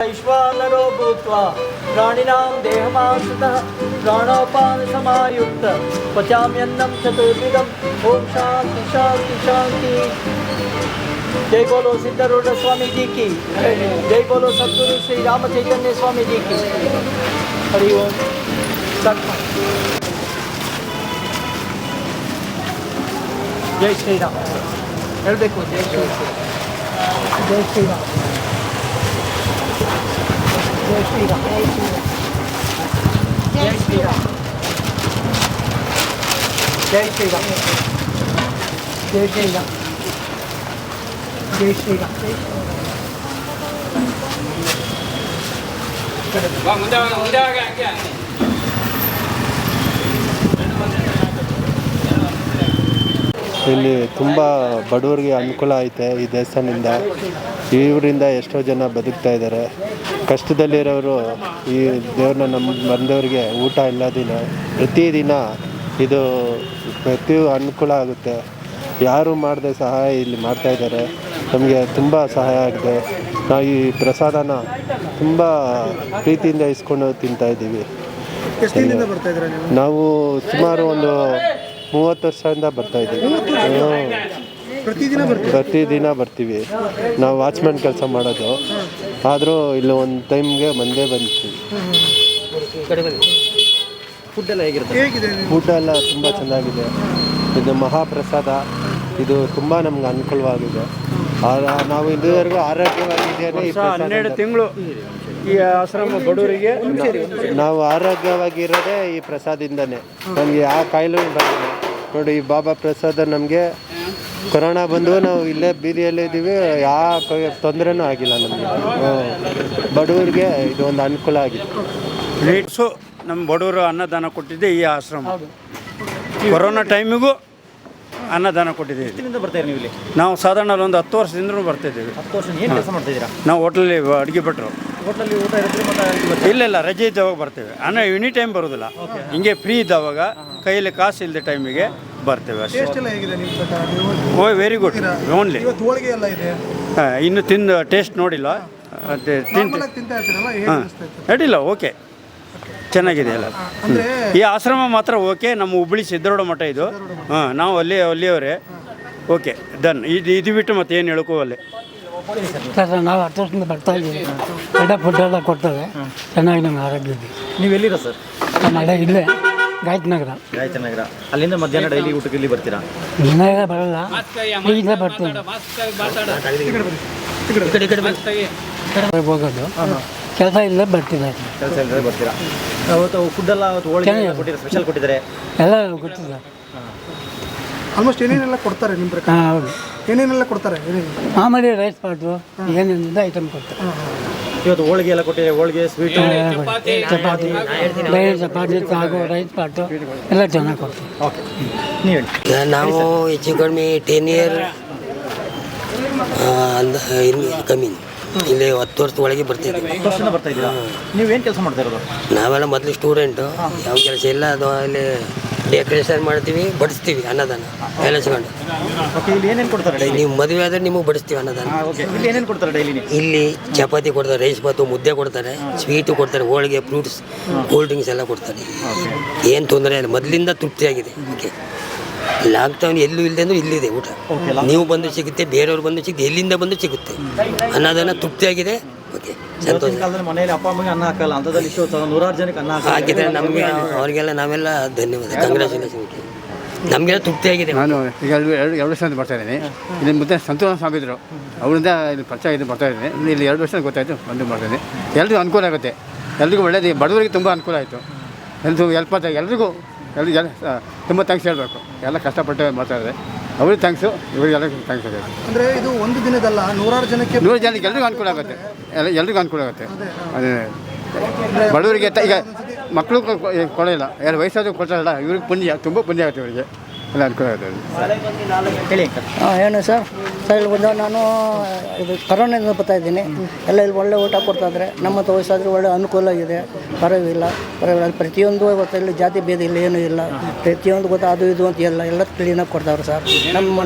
वैश्वानरो भूत्वा प्राणिनां देहमाश्रितः प्राणोपान समायुक्त पचाम्यन्नं चतुर्विधम्। ओम शांति शांति शांति। जय बोलो सिद्धारूढ़ स्वामी जी की, जय बोलो सद्गुरु श्री राम चैतन्य स्वामी जी की। हरि ओम। जय श्री राम ಹೇಳಬೇಕು। जय श्री राम, जय श्री राम, जय श्री राम, जय श्री राम, जय श्री राम, जय श्री राम, जय श्री राम, जय श्री राम। ಇಲ್ಲಿ ತುಂಬ ಬಡವರಿಗೆ ಅನುಕೂಲ ಐತೆ ಈ ದೇವಸ್ಥಾನದಿಂದ. ಇವರಿಂದ ಎಷ್ಟೋ ಜನ ಬದುಕ್ತಾ ಇದ್ದಾರೆ. ಕಷ್ಟದಲ್ಲಿರೋರು ಈ ದೇವ್ರನ್ನ ಬಂದವರಿಗೆ ಊಟ ಇಲ್ಲದಿನ ಪ್ರತಿದಿನ ಇದು ಅನುಕೂಲ ಆಗುತ್ತೆ. ಯಾರು ಮಾಡದೆ ಸಹಾಯ ಇಲ್ಲಿ ಮಾಡ್ತಾಯಿದ್ದಾರೆ. ನಮಗೆ ತುಂಬ ಸಹಾಯ ಆಗಿದೆ. ನಾವು ಈ ಪ್ರಸಾದನ ತುಂಬ ಪ್ರೀತಿಯಿಂದ ಇಸ್ಕೊಂಡು ತಿಂತಾಯಿದ್ದೀವಿ. ನಾವು ಸುಮಾರು ಒಂದು 30 ವರ್ಷದಿಂದ ಬರ್ತಾಯಿದ್ದೀವಿ. ಪ್ರತಿದಿನ ಬರ್ತೀವಿ. ನಾವು ವಾಚ್ಮ್ಯಾನ್ ಕೆಲಸ ಮಾಡೋದು, ಆದರೂ ಇಲ್ಲಿ ಒಂದು ಟೈಮ್ಗೆ ಬಂದೇ ಬಂದ್ತೀವಿ. ಫುಡ್ ಎಲ್ಲ ತುಂಬ ಚೆನ್ನಾಗಿದೆ. ಇದು ಮಹಾಪ್ರಸಾದ. ಇದು ತುಂಬ ನಮ್ಗೆ ಅನುಕೂಲವಾಗಿದೆ. ನಾವು ಇದುವರೆಗೂ ಆರೋಗ್ಯವಾಗಿದ್ದೇನೆ. 12 ತಿಂಗಳು ಈ ಆಶ್ರಮ ಬಡವರಿಗೆ ನಾವು ಆರೋಗ್ಯವಾಗಿರೋದೇ ಈ ಪ್ರಸಾದಿಂದನೇ. ನಮಗೆ ಯಾವ ಕಾಯಿಲೆ ಬರಲ್ಲ ನೋಡಿ. ಈ ಬಾಬಾ ಪ್ರಸಾದ ನಮಗೆ ಕೊರೋನಾ ಬಂದು ನಾವು ಇಲ್ಲೇ ಬೀದಿಯಲ್ಲೇ ಇದ್ದೀವಿ. ಯಾವ ತೊಂದರೆನೂ ಆಗಿಲ್ಲ ನಮಗೆ. ಬಡವರಿಗೆ ಇದು ಒಂದು ಅನುಕೂಲ ಆಗಿದೆ. ರೇಟ್ಸು ನಮ್ಮ ಬಡವರು ಅನ್ನದಾನ ಕೊಟ್ಟಿದ್ದೆ ಈ ಆಶ್ರಮ. ಕೊರೋನಾ ಟೈಮಿಗೂ ಅನ್ನದಾನ ಕೊಟ್ಟಿದ್ದೀವಿ. ಬರ್ತಾರೆ ನೀವು ಇಲ್ಲಿ? ನಾವು ಸಾಧಾರಣ ಒಂದು 10 ವರ್ಷದಿಂದ ಬರ್ತಾಯಿದ್ದೀವಿ. 10 ವರ್ಷ ಏನು ಕೆಲಸ ಮಾಡ್ತಿದ್ದೀರಾ? ನಾವು ಹೋಟ್ಲಲ್ಲಿ ಅಡುಗೆ ಭಟ್ರು. ಹೋಟ್ಲಲ್ಲಿ ಊಟ ಇರುತ್ತೆ ಮತ್ತೆ? ಇಲ್ಲ ರಜೆ ಇದ್ದವಾಗ ಬರ್ತೇವೆ. ಎನಿ ಟೈಮ್ ಬರೋದಿಲ್ಲ. ಹಿಂಗೆ ಫ್ರೀ ಇದ್ದವಾಗ ಕೈಯಲ್ಲಿ ಕಾಸು ಇಲ್ಲದೆ ಟೈಮಿಗೆ ಬರ್ತೇವೆ ಅಷ್ಟೇ. ಓ ವೆರಿ ಗುಡ್. ಓನ್ಲಿ ಇನ್ನು ತಿಂದು ಟೇಸ್ಟ್ ನೋಡಿಲ್ಲ. ಅಡ್ಡಿಲ್ಲ, ಓಕೆ, ಚೆನ್ನಾಗಿದೆ ಎಲ್ಲ. ಈ ಆಶ್ರಮ ಮಾತ್ರ ಓಕೆ. ನಮ್ಮ ಹುಬ್ಬಳ್ಳಿ ಸಿದ್ಧಾರೂಢ ಮಠ ಇದು. ನಾವು ಅಲ್ಲಿಯವರೇ. Okay, done. ಇದು ಬಿಟ್ಟು ಮತ್ತೆ ಏನು ಹೇಳ್ಕೋವಲ್ಲೇ. ಸರ್, ನಾವು 10 ವರ್ಷದಿಂದ ಬರ್ತಾ ಇದ್ದೀವಿ. ಫುಡ್ ಎಲ್ಲ ಕೊಡ್ತೇವೆ. ಚೆನ್ನಾಗಿ ನಮ್ಮ ಆರೋಗ್ಯ ಇದೆ. ನೀವು ಎಲ್ಲಿರ ಸರ್? ನಮ್ಮ ಹಳೆ ಇಲ್ಲೇ ಗಾಯತ್ನಗರ. ಅಲ್ಲಿಂದ ಮಧ್ಯಾಹ್ನ ಡೈಲಿ ಊಟಕ್ಕೆ ಇಲ್ಲಿ ಬರ್ತೀರಾ? ದಿನ ಬರಲ್ಲ, ಇಲ್ಲೇ ಬರ್ತೀವಿ. ಹೋಗೋದು ಕೆಲಸ ಇಲ್ಲೇ ಬರ್ತಿದ್ದಾರೆ. ಕೆಲಸ ಇಲ್ಲದೆ ಬರ್ತೀರಾ? ಅವತ್ತು ಫುಡ್ ಎಲ್ಲ ಸ್ಪೆಷಲ್ ಕೊಟ್ಟಿದ್ದಾರೆ ಎಲ್ಲ ಗೊತ್ತಿಲ್ಲ. ಆಲ್ಮೋಸ್ಟ್ ಏನೇನೆಲ್ಲ ಕೊಡ್ತಾರೆ ನಿಮ್ಮ ಪ್ರಕಾರ? ಹೌದು, ಏನೇನೆಲ್ಲ ಕೊಡ್ತಾರೆ? ಮಾಮೂಲಿ ರೈಸ್ ಪಾಟು ಏನೇನಿಂದ ಐಟಮ್ ಕೊಡ್ತಾರೆ. ಇವತ್ತು ಹೋಳಿಗೆ ಎಲ್ಲ ಕೊಟ್ಟಿದ್ದಾರೆ. ಹೋಳಿಗೆ, ಸ್ವೀಟ್, ಚಪಾತಿ, ಸಾಗು, ರೈಸ್ ಪಾಟು ಎಲ್ಲ ಚೆನ್ನಾಗಿ ಕೊಡ್ತಾರೆ. ಓಕೆ, ನೀವು ನಾವು ಹೆಚ್ಚು ಕಡಿಮೆ 10 ಇಯರ್ ಕಮ್ಮಿ ಇಲ್ಲಿ 10 ವರ್ಷದ ಒಳಗೆ ಬರ್ತಿದ್ವಿ. 10 ವರ್ಷದಿಂದ ಬರ್ತಾ ಇದ್ದೀರಾ? ನೀವೇನು ಕೆಲಸ ಮಾಡ್ತಾ ಇರೋದು? ನಾವೆಲ್ಲ ಮೊದಲು ಸ್ಟೂಡೆಂಟು. ಯಾವ ಕೆಲಸ ಇಲ್ಲ. ಅದು ಅಲ್ಲಿ ಡೆಕೋರೇಷನ್ ಮಾಡ್ತೀವಿ, ಬಡಿಸ್ತೀವಿ ಅನ್ನದಾನ ಎಲ್ಲ ಸಿಗೊಂಡು. ಓಕೆ, ಇಲ್ಲಿ ಏನೇನು ಕೊಡ್ತಾರೆ ಡೈಲಿ? ನೀವು ಮದುವೆ ಆದರೆ ನಿಮಗೆ ಬಡಿಸ್ತೀವಿ ಅನ್ನದಾನ. ಓಕೆ, ಇಲ್ಲಿ ಏನೇನು ಕೊಡ್ತಾರೆ ಡೈಲಿ? ಇಲ್ಲಿ ಚಪಾತಿ ಕೊಡ್ತಾರೆ, ರೈಸ್ ಬಾತು, ಮುದ್ದೆ ಕೊಡ್ತಾರೆ, ಸ್ವೀಟು ಕೊಡ್ತಾರೆ, ಹೋಳಿಗೆ, ಫ್ರೂಟ್ಸ್, ಕೂಲ್ ಡ್ರಿಂಕ್ಸ್ ಎಲ್ಲ ಕೊಡ್ತಾರೆ. ಏನು ತೊಂದರೆ ಇಲ್ಲ. ಮೊದಲಿಂದ ತೃಪ್ತಿಯಾಗಿದೆ. ಓಕೆ, ಲಾಕ್ಡೌನ್ ಎಲ್ಲೂ ಇಲ್ಲದೆ ಅಂದ್ರೆ ಇಲ್ಲಿದೆ ಊಟ. ನೀವು ಬಂದು ಸಿಗುತ್ತೆ, ಬೇರೆಯವ್ರು ಬಂದು ಸಿಗುತ್ತೆ, ಎಲ್ಲಿಂದ ಬಂದು ಸಿಗುತ್ತೆ. ಅನ್ನದಾನ ತೃಪ್ತಿಯಾಗಿದೆ. ಓಕೆ, ಸಂತೋಷ. ಮನೆಯಲ್ಲಿ ಅಪ್ಪ ಅಮ್ಮಗೆ ಅನ್ನ ಹಾಕಲ್ಲ, ಅಂಥದ್ದಲ್ಲಿ ಇಷ್ಟು 100 ಜನಕ್ಕೆ ಅನ್ನ ಹಾಕಿದ್ರೆ ನಮಗೆ ಅವರಿಗೆಲ್ಲ ನಾವೆಲ್ಲ ಧನ್ಯವಾದ, ಕಂಗ್ರ್ಯಾಚುಲೇಷನ್. ನಮಗೆಲ್ಲ ತೃಪ್ತಿಯಾಗಿದೆ. ನಾನು ಈಗ 2 ವರ್ಷದಿಂದ ಬರ್ತಾ ಇದ್ದೀನಿ. ಇಲ್ಲಿ ಮುದ್ದೆ ಸಂತೋಷ ಸ್ವಾಮಿದ್ರು, ಅವರಿಂದ ಇಲ್ಲಿ ಪರಿಚಯ ಇದು ಬರ್ತಾ ಇದ್ದೀನಿ. ಇಲ್ಲಿ 2 ವರ್ಷ ಗೊತ್ತಾಯಿತು, ಬಂದು ಮಾಡ್ತೀನಿ. ಎಲ್ರಿಗೂ ಅನುಕೂಲ ಆಗುತ್ತೆ. ಎಲ್ರಿಗೂ ಒಳ್ಳೇದು. ಬಡವರಿಗೆ ತುಂಬ ಅನುಕೂಲ ಆಯಿತು. ಎಲ್ರಿಗೂ ಎಲ್ರಿಗೂ ತುಂಬ ಥ್ಯಾಂಕ್ಸ್ ಹೇಳಬೇಕು. ಎಲ್ಲ ಕಷ್ಟಪಟ್ಟು ಮಾಡ್ತಾಯಿದ್ದಾರೆ. ಅವ್ರಿಗೆ ಥ್ಯಾಂಕ್ಸು, ಇವರಿಗೆಲ್ಲ ಥ್ಯಾಂಕ್ಸ್ ಆಗುತ್ತೆ. ಅಂದರೆ ಇದು ಒಂದು ದಿನದಲ್ಲ, 100 ಜನಕ್ಕೆ ಎಲ್ರಿಗೂ ಅನುಕೂಲ ಆಗುತ್ತೆ. ಎಲ್ರಿಗೂ ಅನುಕೂಲ ಆಗುತ್ತೆ. ಅದೇ ಬಡವರಿಗೆ ಈಗ ಮಕ್ಕಳು ಕೊಡೋಲ್ಲ, ಯಾರು ವಯಸ್ಸಾದರೂ ಕೊಡ್ತಾರಲ್ಲ, ಇವ್ರಿಗೆ ಪುಣ್ಯ, ತುಂಬ ಪುಣ್ಯ ಆಗುತ್ತೆ. ಇವರಿಗೆ ಎಲ್ಲ ಅನುಕೂಲ ಆಗುತ್ತೆ. ಹೇಳಿ. ಏನು ಸರ್? ಸರ್ ಇಲ್ಲಿ ಬಂದಾಗ ನಾನು ಇದು ಕರೋನಾದಿಂದ ಬರ್ತಾ ಇದ್ದೀನಿ. ಎಲ್ಲ ಇಲ್ಲಿ ಒಳ್ಳೆ ಊಟ ಕೊಡ್ತಾಯಿದ್ರೆ ನಮ್ಮ ವಯಸ್ಸಾದ್ರೆ ಒಳ್ಳೆ ಅನುಕೂಲ ಇದೆ, ಪರವಾಗಿಲ್ಲ. ಪ್ರತಿಯೊಂದು ಗೊತ್ತಾ, ಇಲ್ಲಿ ಜಾತಿ ಭೇದ ಇಲ್ಲ, ಏನೂ ಇಲ್ಲ. ಪ್ರತಿಯೊಂದು ಗೊತ್ತಾ, ಅದು ಇದು ಅಂತ ಎಲ್ಲ ಕ್ಲೀನಾಗಿ ಕೊಡ್ತಾವ್ರೆ ಸರ್. ನಮ್ಮ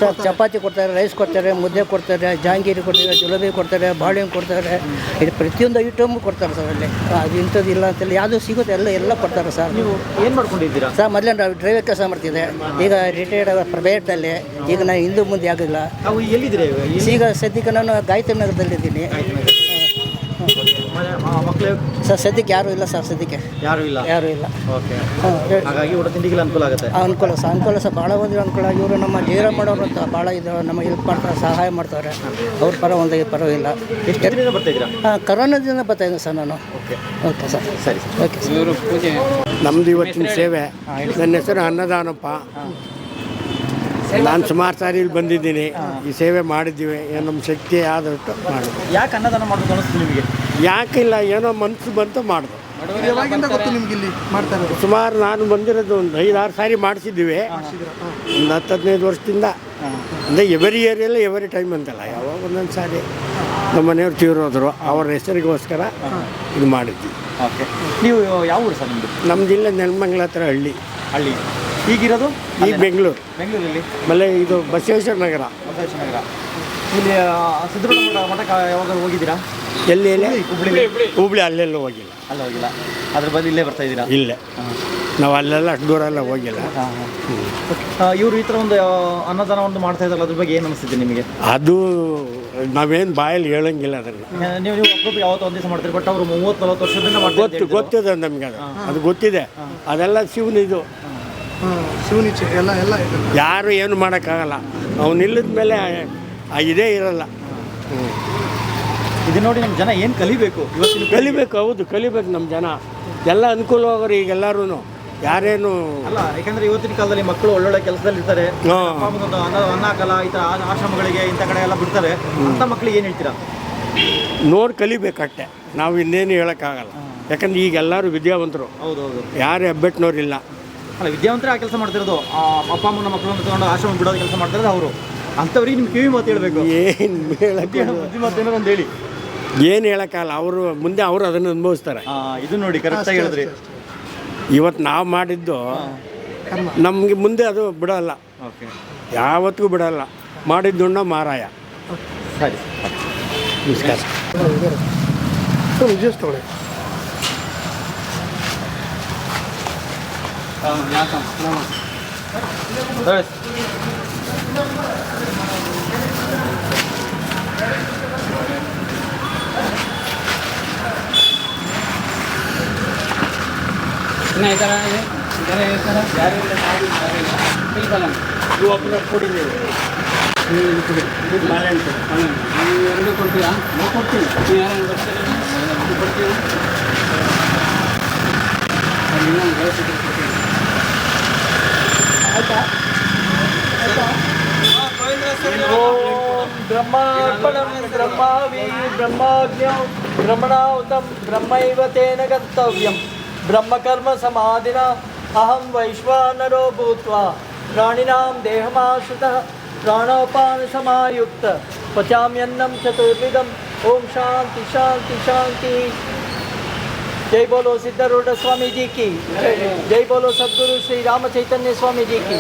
ಸರ್ ಚಪಾತಿ ಕೊಡ್ತಾರೆ, ರೈಸ್ ಕೊಡ್ತಾರೆ, ಮುದ್ದೆ ಕೊಡ್ತಾರೆ, ಜಾಂಗೀರಿ ಕೊಡ್ತಾರೆ, ಜುಲಬಿ ಕೊಡ್ತಾರೆ, ಬಾಳೆಹಣ್ಣು ಕೊಡ್ತಾರೆ. ಇದು ಪ್ರತಿಯೊಂದು ಐಟಮು ಕೊಡ್ತಾರೆ ಸರ್ ಅಲ್ಲಿ. ಅದು ಇಂಥದ್ದು ಇಲ್ಲ ಅಂತೇಳಿ ಯಾವುದು ಸಿಗುತ್ತೆ ಎಲ್ಲ ಕೊಡ್ತಾರೆ ಸರ್. ನೀವು ಏನು ಮಾಡ್ಕೊಂಡಿದ್ದೀರಾ? ಸರ್ ಮೊದಲೇ ನಾವು ಡ್ರೈವರ್ ಕೆಲಸ ಮಾಡ್ತಿದ್ದೆ, ಈಗ ರಿಟೈರ್ಡ್ ಪ್ರೈವೇಟಲ್ಲಿ. ಈಗ ನಾನು ಹಿಂದೆ ಮುಂದೆ ಆಗಿಲ್ಲ. ನಾವು ಎಲ್ಲಿದ್ದೀರಾ ಇವಾಗ? ಈಗ ಸದ್ಯಕ್ಕೆ ನಾನು ಗಾಯತ್ರಿ ನಗರದಲ್ಲಿದ್ದೀನಿ. ಮಕ್ಕಳು ಸರ್ ಸದ್ಯಕ್ಕೆ ಯಾರೂ ಇಲ್ಲ ಸರ್, ಸದ್ಯಕ್ಕೆ ಯಾರೂ ಇಲ್ಲ. ಓಕೆ, ಹಾಗಾಗಿ ಊಟ ತಿಂಡಿಗೆಲ್ಲ ಅನುಕೂಲ ಆಗುತ್ತೆ. ಅನುಕೂಲ ಸರ್, ಭಾಳ ಒಂದು ಅನುಕೂಲ. ಇವರು ನಮ್ಮ ಜೀವನ ಮಾಡೋರು ಅಂತ ಭಾಳ ಇದು ನಮಗೆ ಹೆಲ್ಪ್ ಮಾಡ್ತಾರೆ, ಸಹಾಯ ಮಾಡ್ತಾರೆ. ಅವ್ರ ಪರವಾಗಿಲ್ಲ. ಎಷ್ಟು ದಿನದಿಂದ ಬರ್ತಾ ಇದ್ದೀರಾ? ಕರೋನಾದಿಂದ ಬರ್ತಾ ಇದ್ದೀನಿ ಸರ್ ನಾನು. ಓಕೆ ಸರ್, ಸರಿ. Okay sir. ನಮ್ಮದು ಇವತ್ತಿನ ಸೇವೆ. ನನ್ನ ಹೆಸರು ಅನ್ನದಾನಪ್ಪ. ನಾನು ಸುಮಾರು ಸಾರಿ ಇಲ್ಲಿ ಬಂದಿದ್ದೀನಿ, ಈ ಸೇವೆ ಮಾಡಿದ್ದೀವಿ. ನಮ್ಮ ಶಕ್ತಿ ಆದಷ್ಟು ಮಾಡಿದ್ವಿ. ಯಾಕೆ ಅನ್ನದಾನ ಮಾಡೋದು ಅನಿಸ್ತು ನಿಮಗೆ? ಯಾಕಿಲ್ಲ, ಏನೋ ಮನಸ್ಸು ಬಂತು ಮಾಡಿದ್ರು. ಯಾವಾಗಿಂದ ಗೊತ್ತು ನಿಮ್ಗೆ ಇಲ್ಲಿ ಮಾಡ್ತಾ ಇರೋದು? ಸುಮಾರು ನಾನು ಬಂದಿರೋದು ಒಂದು 5-6 ಸಾರಿ ಮಾಡಿಸಿದ್ದೀವಿ. ಒಂದು 10-15 ವರ್ಷದಿಂದ. ಅಂದರೆ ಎವರಿ ಏರಿಯಲ್ಲ ಎವರಿ ಟೈಮ್ ಅಂತಲ್ಲ, ಯಾವಾಗ ಒಂದೊಂದು ಸಾರಿ ನಮ್ಮ ಮನೆಯವ್ರು ತೀರೋದ್ರು, ಅವ್ರ ಹೆಸರಿಗೋಸ್ಕರ ಇದು ಮಾಡಿದ್ವಿ. ಓಕೆ, ನೀವು ಯಾವ ಊರು ಸರ್ ನಿಮ್ಮದು? ನಮ್ದು ಇಲ್ಲ ನೆಲಮಂಗಲ ಹತ್ರ ಹಳ್ಳಿ. ಈಗಿರೋದು ಈಗ ಬೆಂಗಳೂರಲ್ಲಿ. ಆಮೇಲೆ ಇದು ಬಸವೇಶ್ವರ ನಗರ. ಇಲ್ಲಿ ಸಿದ್ದರಾಮಯ್ಯ ಮಠಕ್ಕೆ ಯಾವಾಗ ಹೋಗಿದ್ದೀರಾ? ಎಲ್ಲಿ ಹುಬ್ಳಿ ಅಲ್ಲೆಲ್ಲ ಹೋಗಿಲ್ಲ. ಅದ್ರ ಬದಲು ಇಲ್ಲೇ ಬರ್ತಾ ಇದ್ದೀರಾ? ಇಲ್ಲೇ ನಾವು ಅಲ್ಲೆಲ್ಲ ಅಷ್ಟು ದೂರ ಎಲ್ಲ ಹೋಗಿಲ್ಲ. ಇವರು ಈ ಥರ ಒಂದು ಅನ್ನದಾನ ಒಂದು ಮಾಡ್ತಾ ಇದ್ದಾರಲ್ಲ, ಅದ್ರ ಬಗ್ಗೆ ಏನು ಅನಿಸ್ತಿದೆ ನಿಮಗೆ? ಅದು ನಾವೇನು ಬಾಯಲ್ಲಿ ಹೇಳಂಗಿಲ್ಲ ಅದನ್ನು. ನೀವು ಒಬ್ಬೊಬ್ಬರು ಯಾವತ್ತೋ ಒಂದು ದಿವಸ ಮಾಡ್ತೀರಿ, ಬಟ್ ಅವರು 30-40 ವರ್ಷದಿಂದ ಮಾಡ್ತಾರೆ. ಗೊತ್ತಿದೆ ನಮಗೆ, ಅದು ಗೊತ್ತಿದೆ. ಅದೆಲ್ಲ ಶಿವನಿದು, ಶಿವನಿಚ್ಛೆ ಎಲ್ಲ ಯಾರು ಏನು ಮಾಡೋಕ್ಕಾಗಲ್ಲ. ಅವ್ನು ಇಲ್ಲದ ಮೇಲೆ ಇದೇ ಇರಲ್ಲ. ಇದು ನೋಡಿ ನಮ್ಮ ಜನ ಏನು ಕಲಿಬೇಕು ಇವತ್ತಿನ ಕಲಿಬೇಕು. ಹೌದು, ಕಲಿಬೇಕು ನಮ್ಮ ಜನ. ಎಲ್ಲ ಅನುಕೂಲವಾಗೋರು ಈಗೆಲ್ಲರೂ, ಯಾರೇನು ಅಲ್ಲ. ಯಾಕಂದರೆ ಇವತ್ತಿನ ಕಾಲದಲ್ಲಿ ಮಕ್ಕಳು ಒಳ್ಳೊಳ್ಳೆ ಕೆಲಸದಲ್ಲಿ ಇರ್ತಾರೆ, ಅನ್ನ ಹಾಕಲ್ಲ, ಈ ಥರ ಆಶ್ರಮಗಳಿಗೆ ಇಂಥ ಕಡೆ ಎಲ್ಲ ಬಿಡ್ತಾರೆ. ಅಂಥ ಮಕ್ಕಳಿಗೆ ಏನು ಹೇಳ್ತೀರಾ? ನೋಡಿ ಕಲಿಬೇಕಷ್ಟೆ, ನಾವು ಇನ್ನೇನು ಹೇಳೋಕ್ಕಾಗಲ್ಲ. ಯಾಕಂದ್ರೆ ಈಗ ಎಲ್ಲರೂ ವಿದ್ಯಾವಂತರು. ಹೌದು, ಯಾರೇ ಹೆಬ್ಬೆಟ್ಟಿನವ್ರಿಲ್ಲ. ಅಲ್ಲ, ವಿದ್ಯಾವಂತರೇ ಆ ಕೆಲಸ ಮಾಡ್ತಿರೋದು. ಅಪ್ಪ ಅಮ್ಮನ ಮಕ್ಕಳನ್ನು ತಗೊಂಡು ಆಶ್ರಮ ಬಿಡೋದು ಕೆಲಸ ಮಾಡ್ತಿರೋದು ಅವರು. ಅಂಥವ್ರಿಗೆ ನಿಮ್ಮ ಕಿವಿ ಮಾತು ಹೇಳಬೇಕು. ಏನು ಹೇಳಕ್ಕೆ ಬುದ್ಧಿಮಾತೇನೋ ಒಂದು ಹೇಳಿ. ಏನು ಹೇಳೋಕ್ಕಾಗಲ್ಲ. ಅವರು ಮುಂದೆ ಅವರು ಅದನ್ನು ಅನುಭವಿಸ್ತಾರೆ. ಇದು ನೋಡಿ ಕರೆಕ್ಟಾಗಿ ಹೇಳಿದ್ರಿ. ಇವತ್ತು ನಾವು ಮಾಡಿದ್ದು ನಮಗೆ ಮುಂದೆ ಅದು ಬಿಡೋಲ್ಲ. ಓಕೆ, ಯಾವತ್ತಿಗೂ ಬಿಡೋಲ್ಲ. ಮಾಡಿದ್ದುಣ್ಣ ಮಾರಾಯ. ಸರಿ, ನಮಸ್ಕಾರ. ವಿಜಯ್ ತಗೊಳ್ಳಿ. ಬ್ರಹ್ಮಾರ್ಪಣಂ ಬ್ರಹ್ಮಾವಿ ಬ್ರಹ್ಮಾಜ್ಞಂ ಬ್ರಹ್ಮಣಾಹುತಂ ಬ್ರಹ್ಮೈವ ತೇನ ಗರ್ತವ್ಯಂ ಬ್ರಹ್ಮಕರ್ಮ ಸಮಾಧಿನ ಅಹಂ ವೈಶ್ವಾನರೋ ಭೂತ್ವಾ ಪ್ರಾಣಿನಾಂ ದೇಹಮಾಶ್ರಿತಃ ಪ್ರಾಣೋಪಾನ ಸಮಾಯುಕ್ತ ಪಚಾಮ್ಯನ್ನಂ ಚತುರ್ವಿಧಂ. ಓಂ ಶಾಂತಿ ಶಾಂತಿ ಶಾಂತಿ. जय बोलो सिद्धारूढ़ स्वामी जी की, जय बोलो सद्गुरु श्री राम चैतन्य स्वामी जी की.